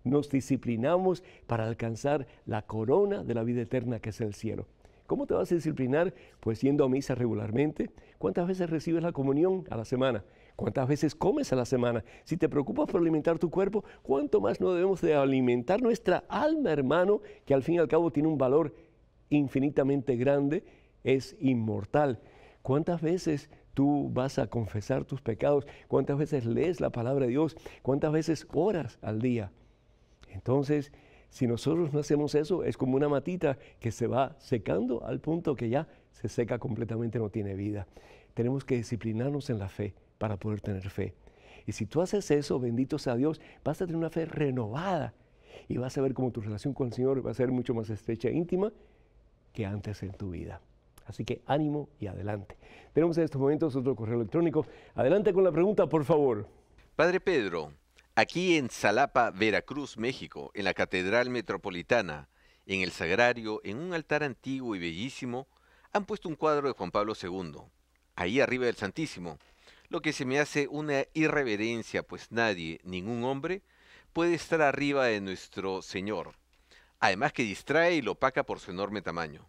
nos disciplinamos para alcanzar la corona de la vida eterna que es el cielo. ¿Cómo te vas a disciplinar? Pues yendo a misa regularmente. ¿Cuántas veces recibes la comunión a la semana? ¿Cuántas veces comes a la semana? Si te preocupas por alimentar tu cuerpo, ¿cuánto más no debemos de alimentar nuestra alma, hermano, que al fin y al cabo tiene un valor infinitamente grande, es inmortal? ¿Cuántas veces tú vas a confesar tus pecados? ¿Cuántas veces lees la palabra de Dios? ¿Cuántas veces oras al día? Entonces, si nosotros no hacemos eso, es como una matita que se va secando al punto que ya se seca completamente, no tiene vida. Tenemos que disciplinarnos en la fe para poder tener fe. Y si tú haces eso, bendito sea Dios, vas a tener una fe renovada y vas a ver cómo tu relación con el Señor va a ser mucho más estrecha e íntima que antes en tu vida. Así que ánimo y adelante. Tenemos en estos momentos otro correo electrónico. Adelante con la pregunta, por favor. Padre Pedro, aquí en Xalapa, Veracruz, México, en la Catedral Metropolitana, en el Sagrario, en un altar antiguo y bellísimo, han puesto un cuadro de Juan Pablo II, ahí arriba del Santísimo, lo que se me hace una irreverencia, pues nadie, ningún hombre, puede estar arriba de nuestro Señor, además que distrae y lo opaca por su enorme tamaño.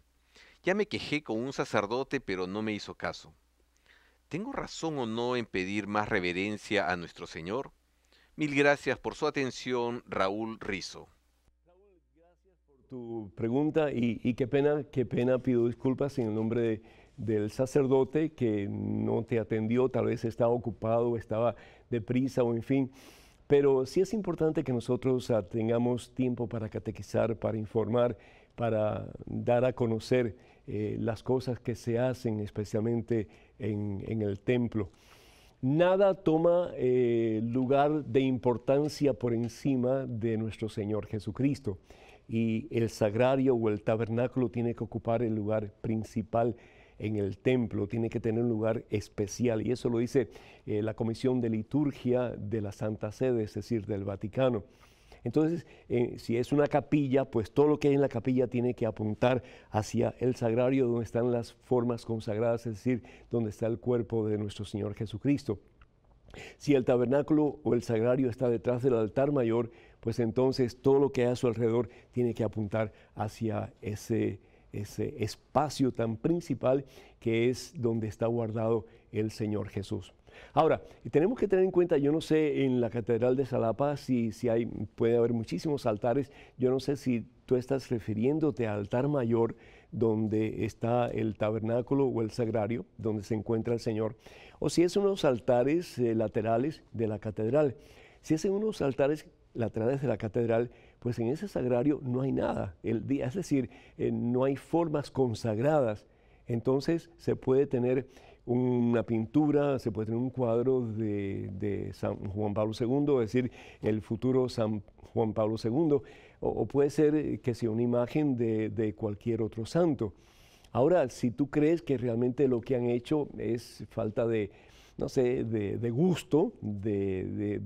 Ya me quejé con un sacerdote, pero no me hizo caso. ¿Tengo razón o no en pedir más reverencia a nuestro Señor? Mil gracias por su atención, Raúl Rizo. Raúl, gracias por tu pregunta y qué pena, pido disculpas en el nombre del sacerdote que no te atendió, tal vez estaba ocupado, estaba deprisa o en fin. Pero sí es importante que nosotros tengamos tiempo para catequizar, para informar, para dar a conocer las cosas que se hacen, especialmente en el templo. Nada toma lugar de importancia por encima de nuestro Señor Jesucristo. Y el sagrario o el tabernáculo tiene que ocupar el lugar principal en el templo, tiene que tener un lugar especial. Y eso lo dice la Comisión de Liturgia de la Santa Sede, es decir, del Vaticano. Entonces, si es una capilla, pues todo lo que hay en la capilla tiene que apuntar hacia el sagrario donde están las formas consagradas, es decir, donde está el cuerpo de nuestro Señor Jesucristo. Si el tabernáculo o el sagrario está detrás del altar mayor, pues entonces todo lo que hay a su alrededor tiene que apuntar hacia ese espacio tan principal que es donde está guardado el Señor Jesús. Ahora, tenemos que tener en cuenta, yo no sé en la Catedral de Xalapa si puede haber muchísimos altares, yo no sé si tú estás refiriéndote al altar mayor donde está el tabernáculo o el sagrario, donde se encuentra el Señor, o si es unos altares laterales de la catedral. Si es en unos altares laterales de la catedral, pues en ese sagrario no hay nada, es decir, no hay formas consagradas. Entonces se puede tener una pintura, se puede tener un cuadro de San Juan Pablo II, es decir, el futuro San Juan Pablo II, o puede ser que sea una imagen de cualquier otro santo. Ahora, si tú crees que realmente lo que han hecho es falta de, no sé, de gusto, de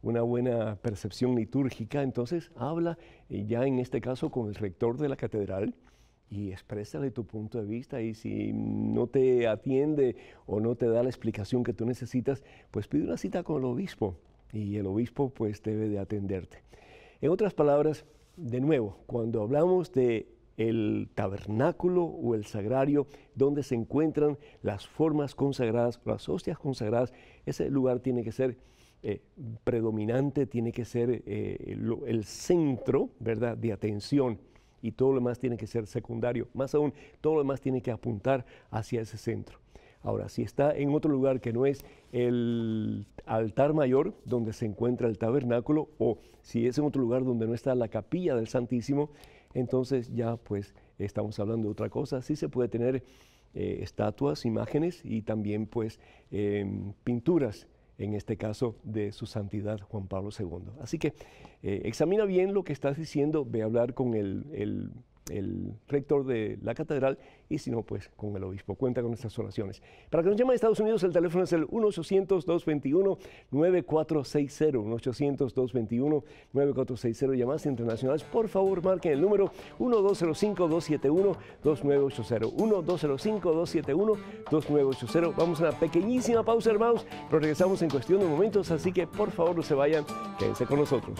una buena percepción litúrgica, entonces habla ya en este caso con el rector de la catedral y exprésale tu punto de vista, y si no te atiende o no te da la explicación que tú necesitas, pues pide una cita con el obispo y el obispo pues debe de atenderte. En otras palabras, de nuevo, cuando hablamos de el tabernáculo o el sagrario donde se encuentran las formas consagradas, las hostias consagradas, ese lugar tiene que ser predominante, tiene que ser el centro, ¿verdad?, de atención, y todo lo demás tiene que ser secundario. Más aún, todo lo demás tiene que apuntar hacia ese centro. Ahora, si está en otro lugar que no es el altar mayor donde se encuentra el tabernáculo, o si es en otro lugar donde no está la capilla del Santísimo, entonces ya pues estamos hablando de otra cosa. Sí se puede tener estatuas, imágenes y también pues pinturas, en este caso de su santidad Juan Pablo II. Así que examina bien lo que estás diciendo, ve a hablar con el rector de la catedral, y si no, pues con el obispo. Cuenta con nuestras oraciones. Para que nos llamen a Estados Unidos, el teléfono es el 1-800-221-9460, 1-800-221-9460. Llamadas internacionales, por favor, marquen el número 1-205-271-2980, 1-205-271-2980. Vamos a una pequeñísima pausa, hermanos, pero regresamos en cuestión de momentos, así que por favor no se vayan, quédense con nosotros.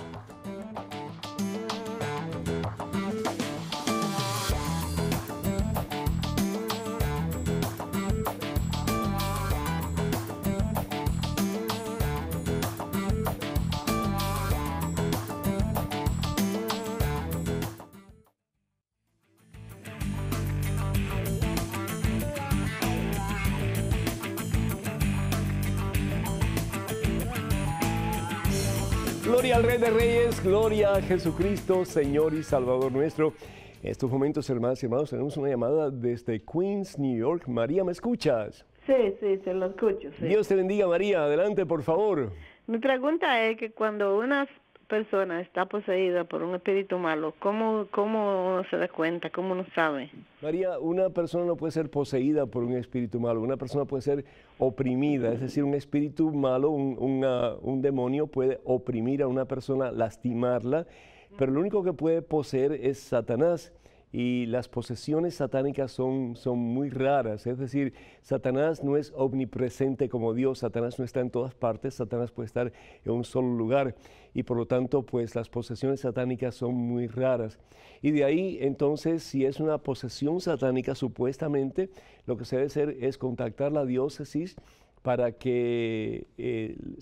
Gloria al Rey de Reyes, gloria a Jesucristo, Señor y Salvador nuestro. En estos momentos, hermanas y hermanos, tenemos una llamada desde Queens, New York. María, ¿me escuchas? Sí, se lo escucho, sí. Dios te bendiga, María. Adelante, por favor. Mi pregunta es que cuando una persona está poseída por un espíritu malo, ¿cómo uno se da cuenta? ¿Cómo uno sabe? María, una persona no puede ser poseída por un espíritu malo. Una persona puede ser oprimida. Es decir, un espíritu malo, un demonio puede oprimir a una persona, lastimarla. Pero lo único que puede poseer es Satanás. Y las posesiones satánicas son muy raras, es decir, Satanás no es omnipresente como Dios, Satanás no está en todas partes, Satanás puede estar en un solo lugar y por lo tanto pues las posesiones satánicas son muy raras. Y de ahí entonces si es una posesión satánica supuestamente lo que se debe hacer es contactar la diócesis para que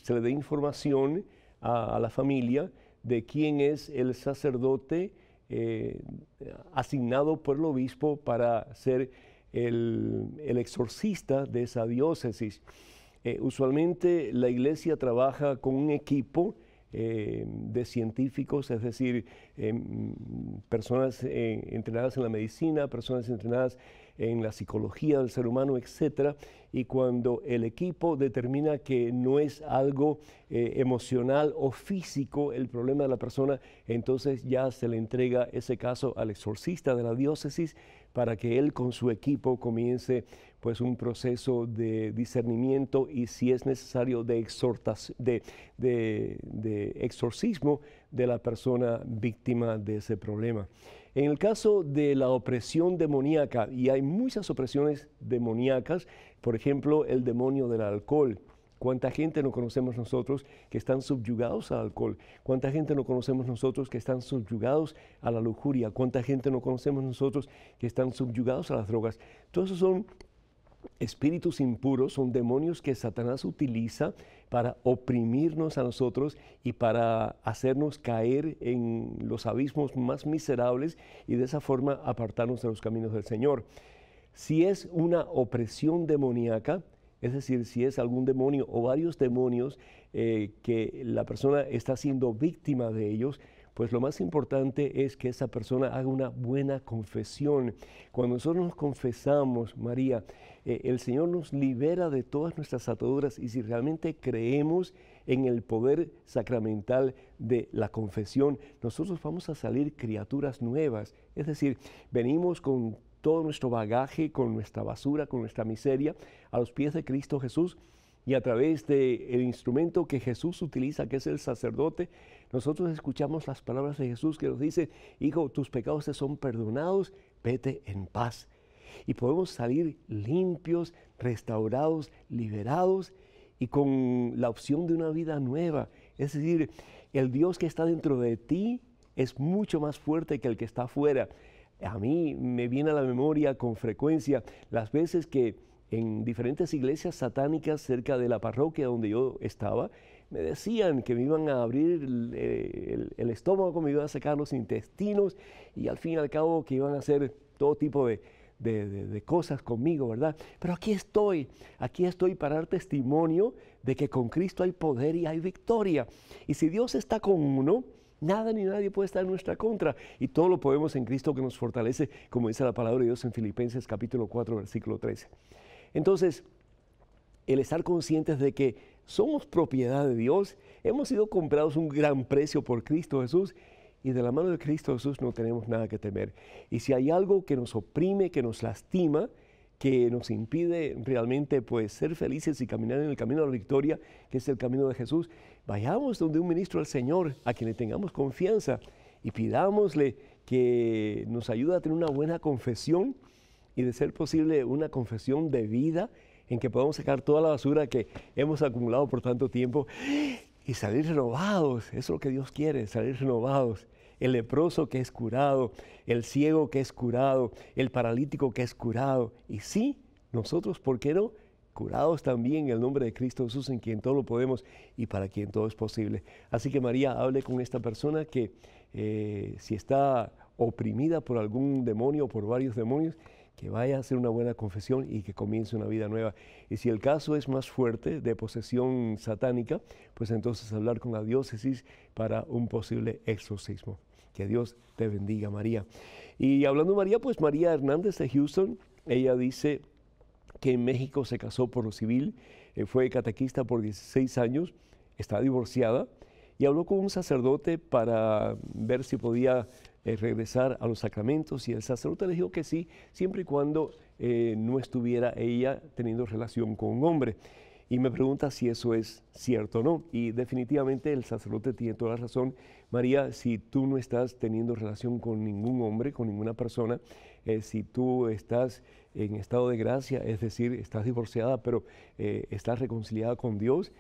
se le dé información a la familia de quién es el sacerdote asignado por el obispo para ser el exorcista de esa diócesis. Usualmente la iglesia trabaja con un equipo de científicos, es decir, personas entrenadas en la medicina, personas entrenadas en la psicología del ser humano, etcétera, y cuando el equipo determina que no es algo emocional o físico el problema de la persona, entonces ya se le entrega ese caso al exorcista de la diócesis para que él con su equipo comience pues un proceso de discernimiento y si es necesario de exorcismo de la persona víctima de ese problema. En el caso de la opresión demoníaca, y hay muchas opresiones demoníacas, por ejemplo, el demonio del alcohol. ¿Cuánta gente no conocemos nosotros que están subyugados al alcohol? ¿Cuánta gente no conocemos nosotros que están subyugados a la lujuria? ¿Cuánta gente no conocemos nosotros que están subyugados a las drogas? Todos esos son espíritus impuros, son demonios que Satanás utiliza para oprimirnos a nosotros y para hacernos caer en los abismos más miserables y de esa forma apartarnos de los caminos del Señor. Si es una opresión demoníaca, es decir, si es algún demonio o varios demonios que la persona está siendo víctima de ellos, pues lo más importante es que esa persona haga una buena confesión. Cuando nosotros nos confesamos, María, el Señor nos libera de todas nuestras ataduras y si realmente creemos en el poder sacramental de la confesión, nosotros vamos a salir criaturas nuevas. Es decir, venimos con todo nuestro bagaje, con nuestra basura, con nuestra miseria, a los pies de Cristo Jesús y a través del instrumento que Jesús utiliza, que es el sacerdote, nosotros escuchamos las palabras de Jesús que nos dice, hijo, tus pecados te son perdonados, vete en paz. Y podemos salir limpios, restaurados, liberados y con la opción de una vida nueva. Es decir, el Dios que está dentro de ti es mucho más fuerte que el que está afuera. A mí me viene a la memoria con frecuencia las veces que en diferentes iglesias satánicas cerca de la parroquia donde yo estaba, me decían que me iban a abrir el estómago, me iban a sacar los intestinos y al fin y al cabo que iban a hacer todo tipo de cosas conmigo, ¿verdad? Pero aquí estoy para dar testimonio de que con Cristo hay poder y hay victoria. Y si Dios está con uno, nada ni nadie puede estar en nuestra contra. Y todo lo podemos en Cristo que nos fortalece, como dice la palabra de Dios en Filipenses capítulo 4, versículo 13. Entonces, el estar conscientes de que somos propiedad de Dios, hemos sido comprados un gran precio por Cristo Jesús y de la mano de Cristo Jesús no tenemos nada que temer. Y si hay algo que nos oprime, que nos lastima, que nos impide realmente pues ser felices y caminar en el camino de la victoria, que es el camino de Jesús, vayamos donde un ministro del Señor a quien le tengamos confianza y pidámosle que nos ayude a tener una buena confesión y de ser posible una confesión de vida en que podamos sacar toda la basura que hemos acumulado por tanto tiempo y salir renovados. Eso es lo que Dios quiere, salir renovados. El leproso que es curado, el ciego que es curado, el paralítico que es curado. Y sí, nosotros, ¿por qué no? Curados también en el nombre de Cristo Jesús, en quien todo lo podemos y para quien todo es posible. Así que María, hable con esta persona que si está oprimida por algún demonio o por varios demonios, que vaya a hacer una buena confesión y que comience una vida nueva. Y si el caso es más fuerte, de posesión satánica, pues entonces hablar con la diócesis para un posible exorcismo. Que Dios te bendiga, María. Y hablando de María, pues María Hernández de Houston, ella dice que en México se casó por lo civil, fue catequista por 16 años, está divorciada, y habló con un sacerdote para ver si podía regresar a los sacramentos, y el sacerdote le dijo que sí, siempre y cuando no estuviera ella teniendo relación con un hombre. Y me pregunta si eso es cierto o no. Y definitivamente el sacerdote tiene toda la razón. María, si tú no estás teniendo relación con ningún hombre, con ninguna persona, si tú estás en estado de gracia, es decir, estás divorciada, pero estás reconciliada con Dios,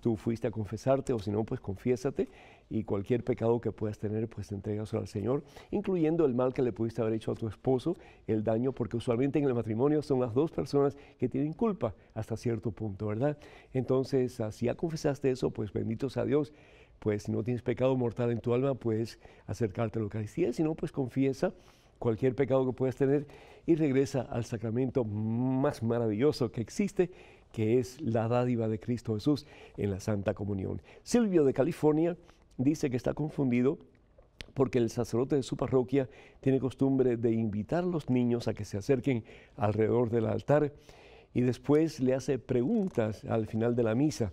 tú fuiste a confesarte, o si no, pues confiésate, y cualquier pecado que puedas tener, pues entrégaselo al Señor, incluyendo el mal que le pudiste haber hecho a tu esposo, el daño, porque usualmente en el matrimonio son las dos personas que tienen culpa hasta cierto punto, ¿verdad? Entonces, si ya confesaste eso, pues bendito sea Dios. Pues si no tienes pecado mortal en tu alma, puedes acercarte a la Eucaristía, si no, pues confiesa cualquier pecado que puedas tener y regresa al sacramento más maravilloso que existe, que es la dádiva de Cristo Jesús en la Santa Comunión. Silvio de California dice que está confundido porque el sacerdote de su parroquia tiene costumbre de invitar a los niños a que se acerquen alrededor del altar y después le hace preguntas al final de la misa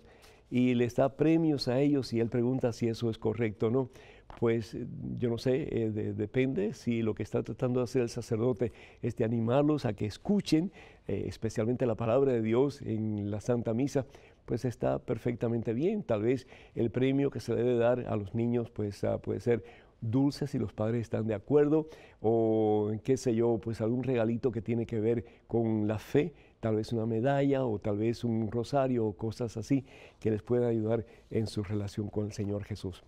y les da premios a ellos y él pregunta si eso es correcto o no. Pues yo no sé, depende si lo que está tratando de hacer el sacerdote es de animarlos a que escuchen, especialmente la palabra de Dios en la Santa Misa, pues está perfectamente bien. Tal vez el premio que se le debe dar a los niños pues puede ser dulce si los padres están de acuerdo, o qué sé yo, pues algún regalito que tiene que ver con la fe, tal vez una medalla o tal vez un rosario o cosas así que les puedan ayudar en su relación con el Señor Jesús.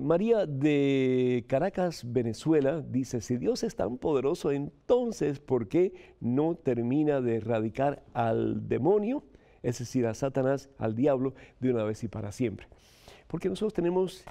María de Caracas, Venezuela, dice, si Dios es tan poderoso, entonces, ¿por qué no termina de erradicar al demonio, es decir, a Satanás, al diablo, de una vez y para siempre? Porque nosotros tenemos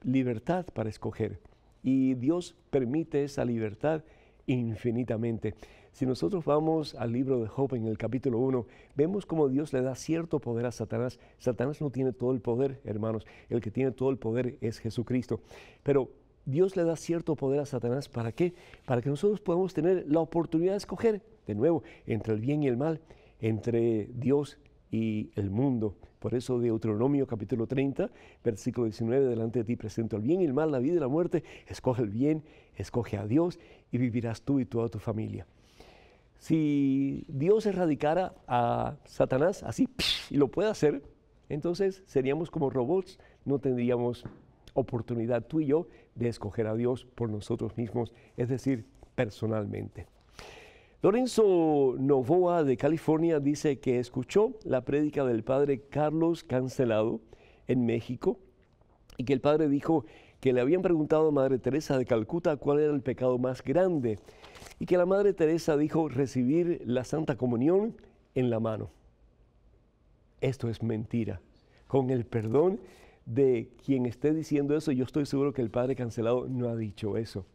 libertad para escoger y Dios permite esa libertad infinitamente. Si nosotros vamos al libro de Job en el capítulo 1, vemos cómo Dios le da cierto poder a Satanás. Satanás no tiene todo el poder, hermanos. El que tiene todo el poder es Jesucristo. Pero Dios le da cierto poder a Satanás. ¿Para qué? Para que nosotros podamos tener la oportunidad de escoger, de nuevo, entre el bien y el mal, entre Dios y el mundo. Por eso Deuteronomio capítulo 30, versículo 19, delante de ti presento el bien y el mal, la vida y la muerte. Escoge el bien, escoge a Dios y vivirás tú y toda tu familia. Si Dios erradicara a Satanás así, y lo puede hacer, entonces seríamos como robots, no tendríamos oportunidad tú y yo de escoger a Dios por nosotros mismos, es decir, personalmente. Lorenzo Novoa de California dice que escuchó la prédica del padre Carlos Cancelado en México y que el padre dijo que le habían preguntado a Madre Teresa de Calcuta cuál era el pecado más grande y que la Madre Teresa dijo recibir la Santa Comunión en la mano. Esto es mentira. Con el perdón de quien esté diciendo eso, yo estoy seguro que el padre Cancelado no ha dicho eso.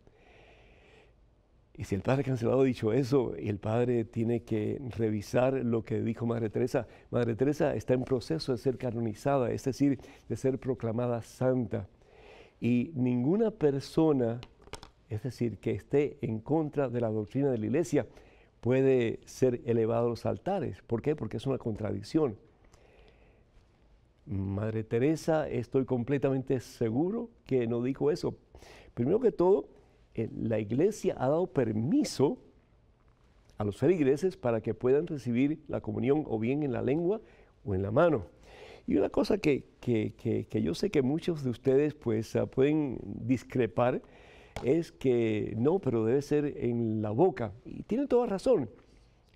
Y si el padre Cancelado ha dicho eso, el padre tiene que revisar lo que dijo Madre Teresa. Madre Teresa está en proceso de ser canonizada, es decir, de ser proclamada santa. Y ninguna persona, es decir, que esté en contra de la doctrina de la Iglesia, puede ser elevado a los altares. ¿Por qué? Porque es una contradicción. Madre Teresa, estoy completamente seguro que no dijo eso. Primero que todo, la Iglesia ha dado permiso a los feligreses para que puedan recibir la comunión o bien en la lengua o en la mano. Y una cosa que yo sé que muchos de ustedes pues pueden discrepar es que no, pero debe ser en la boca. Y tienen toda razón.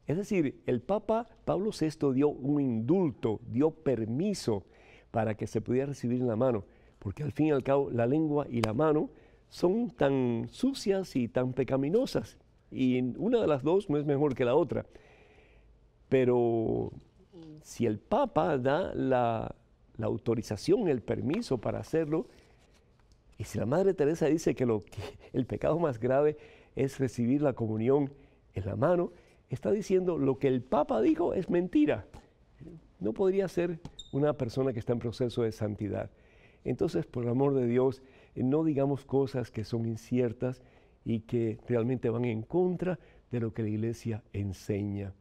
Es decir, el Papa Pablo VI dio un indulto, dio permiso para que se pudiera recibir en la mano, porque al fin y al cabo la lengua y la mano son tan sucias y tan pecaminosas, y una de las dos no es mejor que la otra. Pero si el Papa da la autorización, el permiso para hacerlo, y si la Madre Teresa dice que el pecado más grave es recibir la comunión en la mano, está diciendo lo que el Papa dijo es mentira. No podría ser una persona que está en proceso de santidad. Entonces, por el amor de Dios, no digamos cosas que son inciertas y que realmente van en contra de lo que la Iglesia enseña.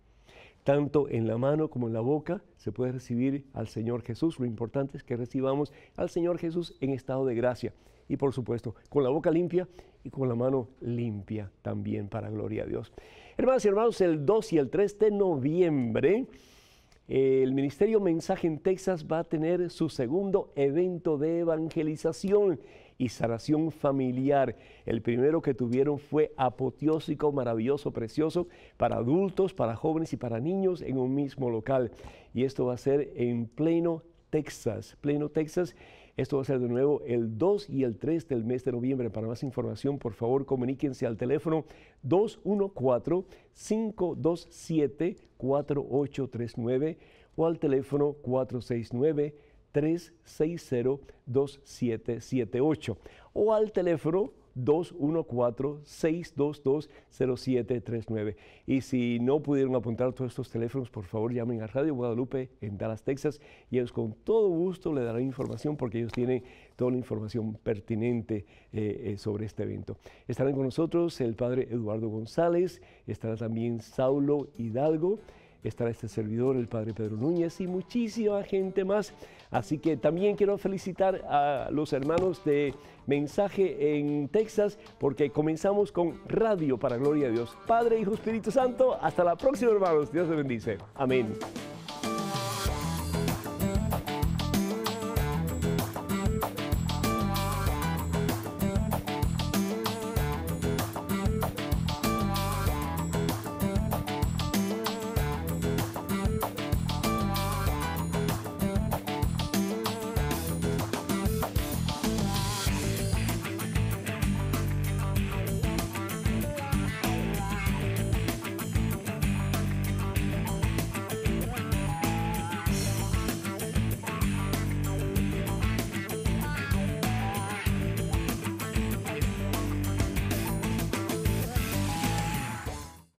Tanto en la mano como en la boca se puede recibir al Señor Jesús. Lo importante es que recibamos al Señor Jesús en estado de gracia. Y por supuesto, con la boca limpia y con la mano limpia también, para gloria a Dios. Hermanas y hermanos, el 2 y el 3 de noviembre, el Ministerio Mensaje en Texas va a tener su segundo evento de evangelización y sanación familiar. El primero que tuvieron fue apoteósico, maravilloso, precioso, para adultos, para jóvenes y para niños en un mismo local. Y esto va a ser en Plano, Texas. Plano, Texas. Esto va a ser de nuevo el 2 y el 3 del mes de noviembre. Para más información, por favor, comuníquense al teléfono 214-527-4839 o al teléfono 469-360-2778 o al teléfono 214-622-0739. Y si no pudieron apuntar todos estos teléfonos, por favor llamen a Radio Guadalupe en Dallas, Texas, y ellos con todo gusto le darán información, porque ellos tienen toda la información pertinente sobre este evento. Estarán con nosotros el padre Eduardo González, estará también Saulo Hidalgo, estará este servidor, el padre Pedro Núñez, y muchísima gente más. Así que también quiero felicitar a los hermanos de Mensaje en Texas, porque comenzamos con radio para gloria a Dios. Padre, Hijo, Espíritu Santo, hasta la próxima, hermanos. Dios les bendice. Amén.